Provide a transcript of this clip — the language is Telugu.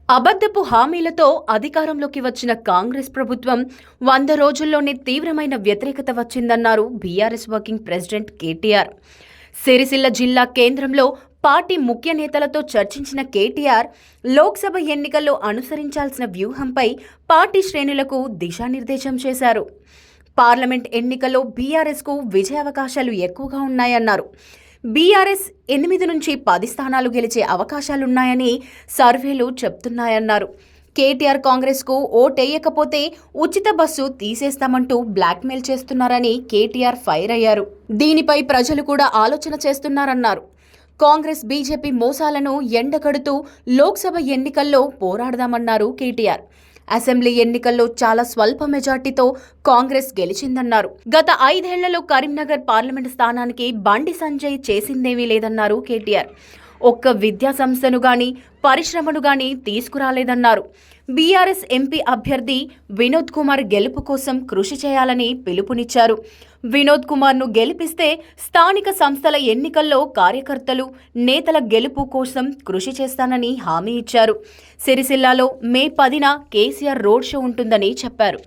అబద్ధపు హామీలతో అధికారంలోకి వచ్చిన కాంగ్రెస్ ప్రభుత్వం 100 రోజుల్లోనే తీవ్రమైన వ్యతిరేకత వచ్చిందన్నారు BRS working president KTR. Sircilla జిల్లా కేంద్రంలో పార్టీ ముఖ్య నేతలతో చర్చించిన కేటీఆర్ లోక్సభ ఎన్నికల్లో అనుసరించాల్సిన వ్యూహంపై పార్టీ శ్రేణులకు దిశానిర్దేశం చేశారు. పార్లమెంట్ ఎన్నికల్లో బీఆర్ఎస్కు విజయావకాశాలు ఎక్కువగా ఉన్నాయన్నారు. బీఆర్ఎస్ 8 నుంచి 10 స్థానాలు గెలిచే అవకాశాలున్నాయని సర్వేలు చెప్తున్నాయన్నారు. కేటీఆర్ కాంగ్రెస్కు ఓటేయకపోతే ఉచిత బస్సు తీసేస్తామంటూ బ్లాక్మెయిల్ చేస్తున్నారని కేటీఆర్ ఫైర్ అయ్యారు. దీనిపై ప్రజలు కూడా ఆలోచన చేస్తున్నారన్నారు. కాంగ్రెస్ బీజేపీ మోసాలను ఎండగడుతూ లోక్సభ ఎన్నికల్లో పోరాడదామన్నారు కేటీఆర్. అసెంబ్లీ ఎన్నికల్లో చాలా స్వల్ప మెజార్టీతో కాంగ్రెస్ గెలిచిందన్నారు. గత 5 ఏళ్లలో కరీంనగర్ పార్లమెంటు స్థానానికి బండి సంజయ్ చేసిందేమీ లేదన్నారు కేటీఆర్. ఒక్క విద్యా సంస్థను గాని పరిశ్రమను గాని తీసుకురాలేదన్నారు. బీఆర్ఎస్ ఎంపీ అభ్యర్థి వినోద్ కుమార్ గెలుపు కోసం కృషి చేయాలని పిలుపునిచ్చారు. వినోద్ కుమార్ను గెలిపిస్తే స్థానిక సంస్థల ఎన్నికల్లో కార్యకర్తలు, నేతల గెలుపు కోసం కృషి చేస్తానని హామీ ఇచ్చారు. సిరిసిల్లాలో మే 10న కేసీఆర్ రోడ్ షో ఉంటుందని చెప్పారు.